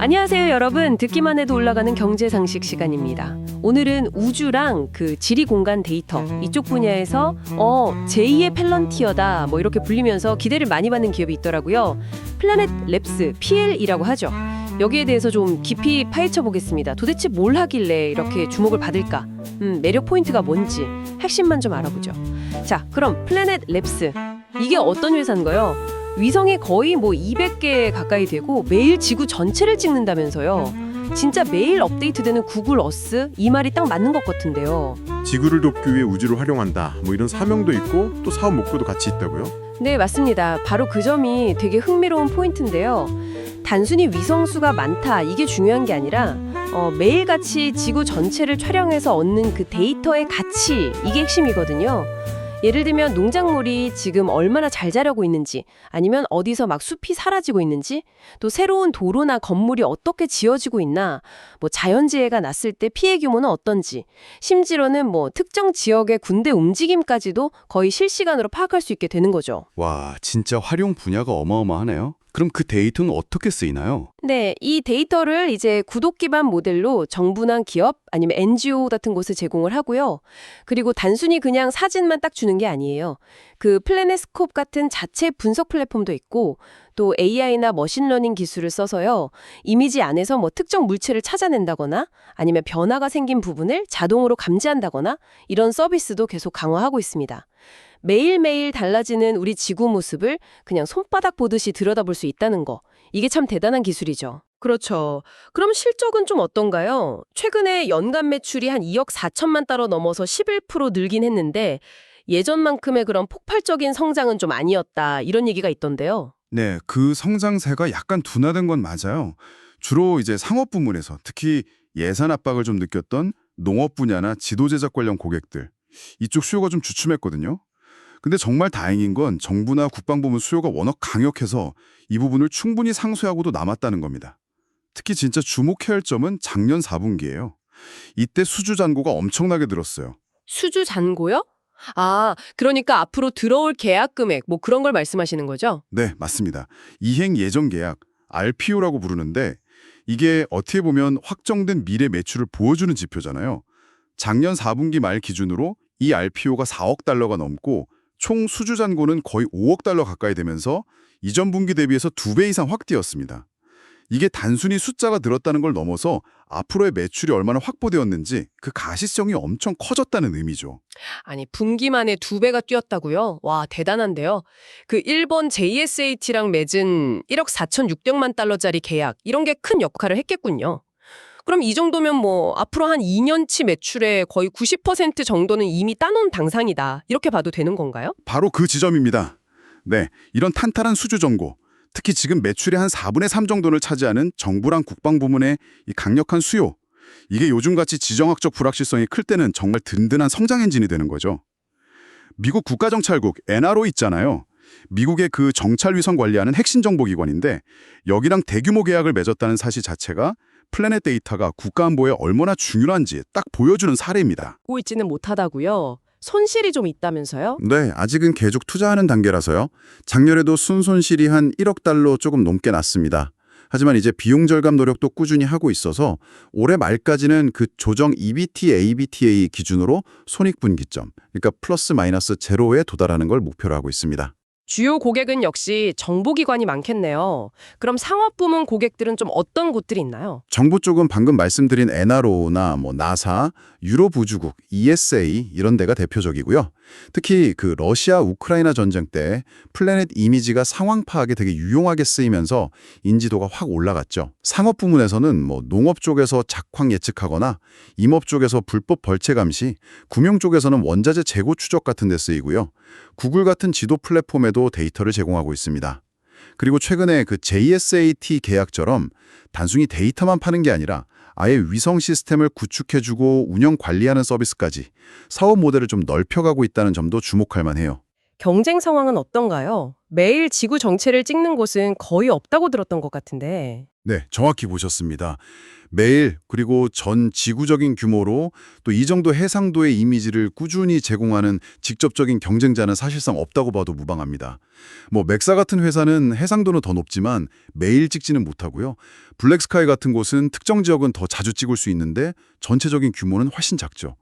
안녕하세요, 여러분. 듣기만 해도 올라가는 경제상식 시간입니다. 오늘은 우주랑 그 지리공간 데이터 이쪽 분야에서 제2의 펠런티어다 뭐 이렇게 불리면서 기대를 많이 받는 기업이 있더라고요. 플래닛 랩스, PL이라고 하죠. 여기에 대해서 좀 깊이 파헤쳐 보겠습니다. 도대체 뭘 하길래 이렇게 주목을 받을까? 매력 포인트가 뭔지 핵심만 좀 알아보죠. 자, 그럼 플래닛 랩스, 이게 어떤 회사인가요? 위성이 거의 200개 가까이 되고 매일 지구 전체를 찍는다면서요. 진짜 매일 업데이트되는 구글 어스, 이 말이 딱 맞는 것 같은데요. 지구를 돕기 위해 우주를 활용한다. 이런 사명도 있고 또 사업 목표도 같이 있다고요? 네, 맞습니다. 바로 그 점이 되게 흥미로운 포인트인데요. 단순히 위성수가 많다, 이게 중요한 게 아니라 매일같이 지구 전체를 촬영해서 얻는 그 데이터의 가치, 이게 핵심이거든요. 예를 들면 농작물이 지금 얼마나 잘 자라고 있는지, 아니면 어디서 막 숲이 사라지고 있는지, 또 새로운 도로나 건물이 어떻게 지어지고 있나, 자연재해가 났을 때 피해 규모는 어떤지, 심지어는 특정 지역의 군대 움직임까지도 거의 실시간으로 파악할 수 있게 되는 거죠. 와, 진짜 활용 분야가 어마어마하네요. 그럼 그 데이터는 어떻게 쓰이나요? 네, 이 데이터를 이제 구독 기반 모델로 정부나 기업 아니면 NGO 같은 곳에 제공을 하고요. 그리고 단순히 그냥 사진만 딱 주는 게 아니에요. 그 플래넷스콥 같은 자체 분석 플랫폼도 있고 또 AI나 머신러닝 기술을 써서요. 이미지 안에서 특정 물체를 찾아낸다거나 아니면 변화가 생긴 부분을 자동으로 감지한다거나 이런 서비스도 계속 강화하고 있습니다. 매일매일 달라지는 우리 지구 모습을 그냥 손바닥 보듯이 들여다볼 수 있다는 거. 이게 참 대단한 기술이죠. 그렇죠. 그럼 실적은 좀 어떤가요? 최근에 연간 매출이 한 2억 4천만 달러 넘어서 11% 늘긴 했는데 예전만큼의 그런 폭발적인 성장은 좀 아니었다. 이런 얘기가 있던데요. 네, 그 성장세가 약간 둔화된 건 맞아요. 주로 이제 상업 부문에서 특히 예산 압박을 좀 느꼈던 농업 분야나 지도 제작 관련 고객들, 이쪽 수요가 좀 주춤했거든요. 근데 정말 다행인 건 정부나 국방부문 수요가 워낙 강력해서 이 부분을 충분히 상쇄하고도 남았다는 겁니다. 특히 진짜 주목해야 할 점은 작년 4분기예요. 이때 수주 잔고가 엄청나게 늘었어요. 수주 잔고요? 아, 그러니까 앞으로 들어올 계약 금액 그런 걸 말씀하시는 거죠? 네, 맞습니다. 이행 예정 계약, RPO라고 부르는데 이게 어떻게 보면 확정된 미래 매출을 보여주는 지표잖아요. 작년 4분기 말 기준으로 이 RPO가 4억 달러가 넘고 총 수주 잔고는 거의 5억 달러 가까이 되면서 이전 분기 대비해서 2배 이상 확 뛰었습니다. 이게 단순히 숫자가 늘었다는 걸 넘어서 앞으로의 매출이 얼마나 확보되었는지 그 가시성이 엄청 커졌다는 의미죠. 아니, 분기 만에 2배가 뛰었다고요? 와, 대단한데요. 그 일본 JSAT랑 맺은 1억 4,600만 달러짜리 계약, 이런 게 큰 역할을 했겠군요. 그럼 이 정도면 앞으로 한 2년치 매출의 거의 90% 정도는 이미 따놓은 당상이다. 이렇게 봐도 되는 건가요? 바로 그 지점입니다. 네, 이런 탄탄한 수주 정고, 특히 지금 매출의 한 4분의 3 정도를 차지하는 정부랑 국방부문의 이 강력한 수요, 이게 요즘같이 지정학적 불확실성이 클 때는 정말 든든한 성장 엔진이 되는 거죠. 미국 국가정찰국 NRO 있잖아요. 미국의 그 정찰위성 관리하는 핵심 정보기관인데 여기랑 대규모 계약을 맺었다는 사실 자체가 플래닛 데이터가 국가안보에 얼마나 중요한지 딱 보여주는 사례입니다. 보고 있지는 못하다고요? 손실이 좀 있다면서요? 네, 아직은 계속 투자하는 단계라서요. 작년에도 순손실이 한 1억 달러 조금 넘게 났습니다. 하지만 이제 비용 절감 노력도 꾸준히 하고 있어서 올해 말까지는 그 조정 EBITDA 기준으로 손익분기점, 그러니까 플러스 마이너스 제로에 도달하는 걸 목표로 하고 있습니다. 주요 고객은 역시 정보기관이 많겠네요. 그럼 상업부문 고객들은 좀 어떤 곳들이 있나요? 정부 쪽은 방금 말씀드린 NRO나 나사, 유럽우주국, ESA 이런 데가 대표적이고요. 특히 그 러시아 우크라이나 전쟁 때 플래닛 이미지가 상황 파악에 되게 유용하게 쓰이면서 인지도가 확 올라갔죠. 상업 부문에서는 농업 쪽에서 작황 예측하거나 임업 쪽에서 불법 벌채 감시, 금융 쪽에서는 원자재 재고 추적 같은 데 쓰이고요. 구글 같은 지도 플랫폼에도 데이터를 제공하고 있습니다. 그리고 최근에 그 JSAT 계약처럼 단순히 데이터만 파는 게 아니라 아예 위성 시스템을 구축해주고 운영 관리하는 서비스까지 사업 모델을 좀 넓혀가고 있다는 점도 주목할 만해요. 경쟁 상황은 어떤가요? 매일 지구 정체를 찍는 곳은 거의 없다고 들었던 것 같은데. 네, 정확히 보셨습니다. 매일 그리고 전 지구적인 규모로 또 이 정도 해상도의 이미지를 꾸준히 제공하는 직접적인 경쟁자는 사실상 없다고 봐도 무방합니다. 뭐 맥사 같은 회사는 해상도는 더 높지만 매일 찍지는 못하고요. 블랙스카이 같은 곳은 특정 지역은 더 자주 찍을 수 있는데 전체적인 규모는 훨씬 작죠.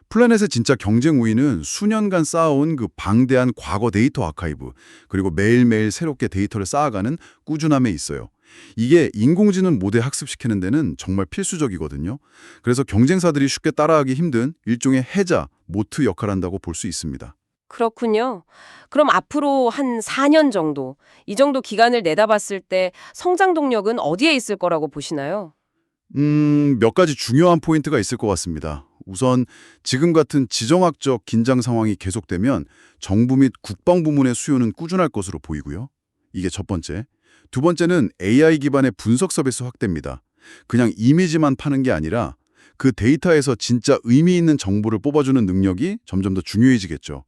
플래넷의 진짜 경쟁 우위는 수년간 쌓아온 그 방대한 과거 데이터 아카이브, 그리고 매일매일 새롭게 데이터를 쌓아가는 꾸준함에 있어요. 이게 인공지능 모델 학습시키는 데는 정말 필수적이거든요. 그래서 경쟁사들이 쉽게 따라하기 힘든 일종의 해자, 모트 역할을 한다고 볼 수 있습니다. 그렇군요. 그럼 앞으로 한 4년 정도, 이 정도 기간을 내다봤을 때 성장 동력은 어디에 있을 거라고 보시나요? 몇 가지 중요한 포인트가 있을 것 같습니다. 우선 지금 같은 지정학적 긴장 상황이 계속되면 정부 및 국방 부문의 수요는 꾸준할 것으로 보이고요. 이게 첫 번째. 두 번째는 AI 기반의 분석 서비스 확대입니다. 그냥 이미지만 파는 게 아니라 그 데이터에서 진짜 의미 있는 정보를 뽑아주는 능력이 점점 더 중요해지겠죠.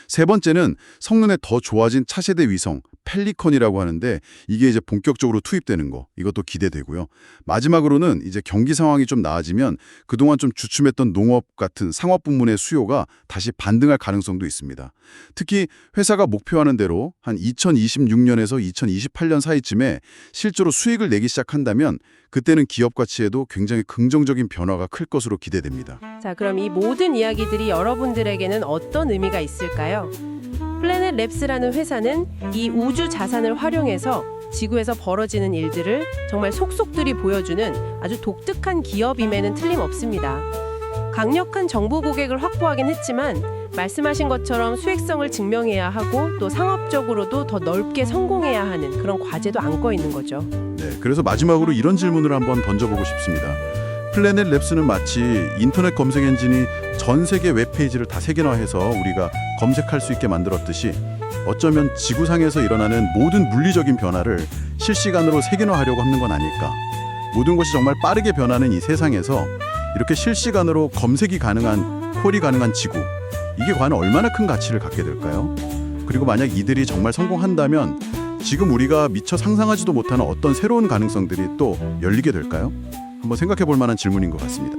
세 번째는 성능에 더 좋아진 차세대 위성, 펠리컨이라고 하는데 이게 이제 본격적으로 투입되는 거, 이것도 기대되고요. 마지막으로는 이제 경기 상황이 좀 나아지면 그동안 좀 주춤했던 농업 같은 상업 부문의 수요가 다시 반등할 가능성도 있습니다. 특히 회사가 목표하는 대로 한 2026년에서 2028년 사이쯤에 실제로 수익을 내기 시작한다면 그때는 기업 가치에도 굉장히 긍정적인 변화가 클 것으로 기대됩니다. 자, 그럼 이 모든 이야기들이 여러분들에게는 어떤 의미가 있을까요? 플래닛 랩스라는 회사는 이 우주 자산을 활용해서 지구에서 벌어지는 일들을 정말 속속들이 보여주는 아주 독특한 기업임에는 틀림없습니다. 강력한 정보 고객을 확보하긴 했지만 말씀하신 것처럼 수익성을 증명해야 하고 또 상업적으로도 더 넓게 성공해야 하는 그런 과제도 안고 있는 거죠. 네, 그래서 마지막으로 이런 질문을 한번 던져보고 싶습니다. 플래닛 랩스는 마치 인터넷 검색 엔진이 전 세계 웹페이지를 다 세계화해서 우리가 검색할 수 있게 만들었듯이 어쩌면 지구상에서 일어나는 모든 물리적인 변화를 실시간으로 세계화하려고 하는 건 아닐까. 모든 것이 정말 빠르게 변하는 이 세상에서 이렇게 실시간으로 검색이 가능한, 콜이 가능한 지구, 이게 과연 얼마나 큰 가치를 갖게 될까요? 그리고 만약 이들이 정말 성공한다면 지금 우리가 미처 상상하지도 못하는 어떤 새로운 가능성들이 또 열리게 될까요? 한번 생각해 볼 만한 질문인 것 같습니다.